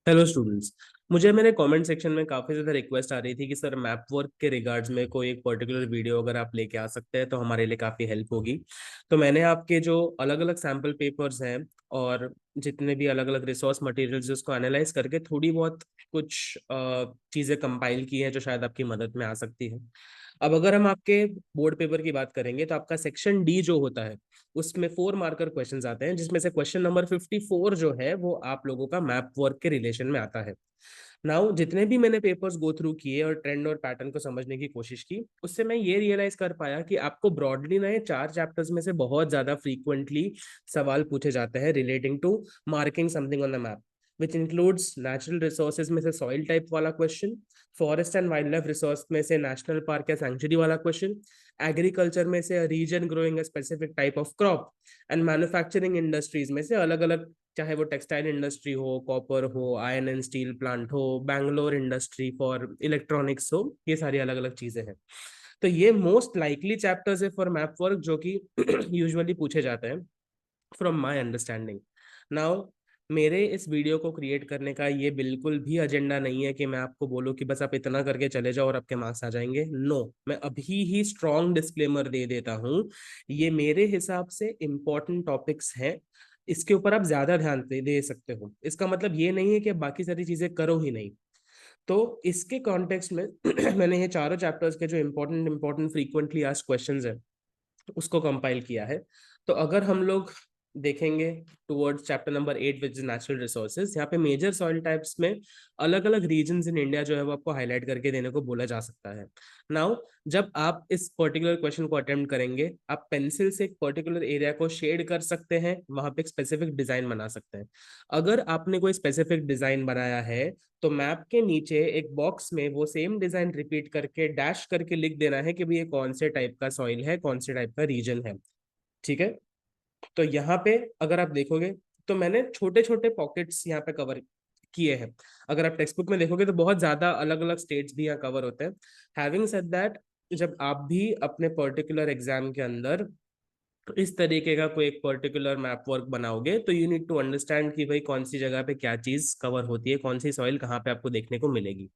Hello students. मुझे मेरे comment section में काफ़ी ज़्यादा रिक्वेस्ट आ रही थी कि सर मैप वर्क के रिगार्ड्स में कोई एक पर्टिकुलर वीडियो अगर आप लेके आ सकते हैं तो हमारे लिए काफ़ी हेल्प होगी। तो मैंने आपके जो अलग अलग सैम्पल पेपर्स हैं और जितने भी अलग अलग रिसोर्स मटेरियल्स उसको एनालाइज करके थोड़ी बहुत कुछ चीज़ें कंपाइल की हैं जो शायद आपकी मदद में आ सकती है। अब अगर हम आपके बोर्ड पेपर की बात करेंगे तो आपका सेक्शन डी जो होता है उसमें 4 मार्कर क्वेश्चंस आते हैं, जिसमें से क्वेश्चन नंबर 54 जो है वो आप लोगों का मैप वर्क के रिलेशन में आता है। नाउ जितने भी मैंने पेपर्स गो थ्रू किए और ट्रेंड और पैटर्न को समझने की कोशिश की, उससे मैं ये रियलाइज कर पाया कि आपको ब्रॉडली ना ये 4 चैप्टर्स में से बहुत ज्यादा फ्रीक्वेंटली सवाल पूछे जाते हैं relating to marking something on the map, which includes natural resources में से सॉइल टाइप वाला question, forest and wildlife resource में से नेशनल पार्क या सैंक्चुरी वाला क्वेश्चन, एग्रीकल्चर में से region growing specific type of crop, and manufacturing industries में से अलग अलग, चाहे वो टेक्सटाइल इंडस्ट्री हो, कॉपर हो, आयरन एंड स्टील प्लांट हो, बैंगलोर इंडस्ट्री फॉर इलेक्ट्रॉनिक्स हो, ये सारी अलग अलग चीजें हैं। तो ये मोस्ट लाइकली चैप्टर्स है फॉर मैप वर्क जो कि यूजुअली पूछे जाते हैं फ्रॉम माय अंडरस्टैंडिंग। नाउ मेरे इस वीडियो को क्रिएट करने का ये बिल्कुल भी एजेंडा नहीं है कि मैं आपको बोलूं कि बस आप इतना करके चले जाओ और आपके मार्क्स आ जाएंगे। नो, मैं अभी ही स्ट्रॉन्ग डिस्क्लेमर दे देता हूं, ये मेरे हिसाब से इंपॉर्टेंट टॉपिक्स हैं, इसके ऊपर आप ज्यादा ध्यान दे सकते हो। इसका मतलब ये नहीं है कि आप बाकी सारी चीजें करो ही नहीं। तो इसके कॉन्टेक्स्ट में मैंने ये चारों चैप्टर्स के जो important important frequently asked questions है उसको कंपाइल किया है। तो अगर हम लोग देखेंगे towards chapter number 8 which is natural resources, यहाँ पे मेजर सॉइल टाइप्स में अलग अलग रीजन्स इन इंडिया जो है वो आपको हाईलाइट करके देने को बोला जा सकता है। नाउ जब आप इस पर्टिकुलर क्वेश्चन को अटेम्प्ट करेंगे, आप पेंसिल से एक पर्टिकुलर एरिया को शेड कर सकते हैं, वहां पे एक स्पेसिफिक डिजाइन बना सकते हैं। अगर आपने कोई स्पेसिफिक डिजाइन बनाया है तो मैप के नीचे एक बॉक्स में वो सेम डिजाइन रिपीट करके डैश करके लिख देना है कि भाई ये कौन से टाइप का सॉइल है, कौन से टाइप का रीजन है। ठीक है। तो यहाँ पे अगर आप देखोगे तो मैंने छोटे छोटे पॉकेट्स यहाँ पे कवर किए हैं। अगर आप टेक्स्ट बुक में देखोगे तो बहुत ज्यादा अलग अलग स्टेट्स भी यहाँ कवर होते हैं। हैविंग सेड दैट, जब आप भी अपने पर्टिकुलर एग्जाम के अंदर इस तरीके का कोई एक पर्टिकुलर मैप वर्क बनाओगे तो यू नीड टू अंडरस्टैंड कि भाई कौन सी जगह पे क्या चीज कवर होती है, कौन सी सॉइल कहाँ पे आपको देखने को मिलेगी।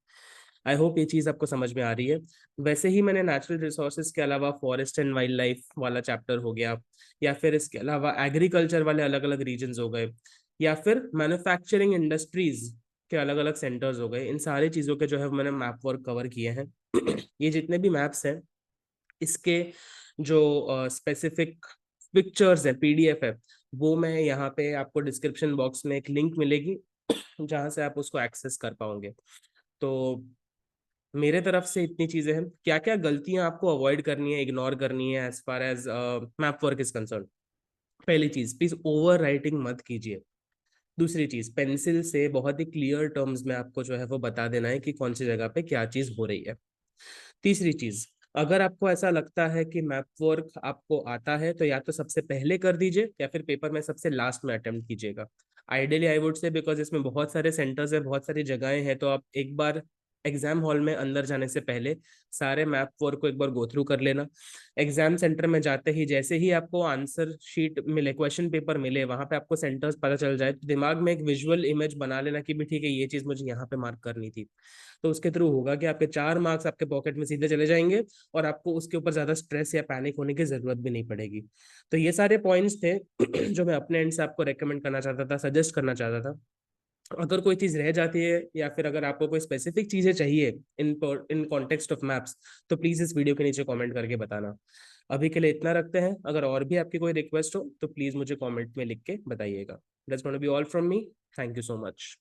आई होप ये चीज आपको समझ में आ रही है। वैसे ही मैंने नेचुरल रिसोर्सेज के अलावा फॉरेस्ट एंड वाइल्ड लाइफ वाला चैप्टर हो गया, या फिर इसके अलावा एग्रीकल्चर वाले अलग अलग रीजन हो गए, या फिर मैन्युफैक्चरिंग इंडस्ट्रीज के अलग अलग सेंटर्स हो गए, इन सारी चीजों के जो है मैंने मैप वर्क कवर किए हैं। ये जितने भी मैप्स हैं इसके जो स्पेसिफिक पिक्चर्स है, पीडीएफ है, वो मैं यहाँ पे आपको डिस्क्रिप्शन बॉक्स में एक लिंक मिलेगी जहाँ से आप उसको एक्सेस कर पाओगे। तो मेरे तरफ से इतनी चीजें हैं। क्या क्या गलतियां आपको अवॉइड करनी है, इग्नोर करनी है as far as map work is concern? पहली चीज, प्लीज ओवर राइटिंग मत कीजिए। दूसरी चीज, पेंसिल से बहुत ही क्लियर टर्म्स में आपको जो है वो बता देना है कि कौन सी जगह पे क्या चीज हो रही है। तीसरी चीज, अगर आपको ऐसा लगता है कि मैप वर्क आपको आता है तो या तो सबसे पहले कर दीजिए या फिर पेपर में सबसे लास्ट में अटेम्प्ट कीजिएगा। Ideally I would say, because इसमें बहुत सारे सेंटर्स है, बहुत सारी जगहें हैं, तो आप एक बार एग्जाम हॉल में अंदर जाने से पहले सारे मैप वर्क को एक बार गो थ्रू कर लेना। एग्जाम सेंटर में जाते ही जैसे ही आपको आंसर शीट मिले, क्वेश्चन पेपर मिले, वहां पे आपको सेंटर्स पता चल जाए तो दिमाग में एक विजुअल इमेज बना लेना कि भी ठीक है ये चीज मुझे यहाँ पे मार्क करनी थी। तो उसके थ्रू होगा कि आपके 4 मार्क्स आपके पॉकेट में सीधे चले जाएंगे और आपको उसके ऊपर ज्यादा स्ट्रेस या पैनिक होने की जरूरत भी नहीं पड़ेगी। तो ये सारे पॉइंट्स थे जो मैं अपने एंड से आपको रेकमेंड करना चाहता था, सजेस्ट करना चाहता था। अगर कोई चीज रह जाती है या फिर अगर आपको कोई स्पेसिफिक चीजें चाहिए इन इन कॉन्टेक्स्ट ऑफ मैप्स, तो प्लीज इस वीडियो के नीचे कमेंट करके बताना। अभी के लिए इतना रखते हैं। अगर और भी आपकी कोई रिक्वेस्ट हो तो प्लीज मुझे कमेंट में लिख के बताइएगा। That's gonna be all from me. Thank you so much.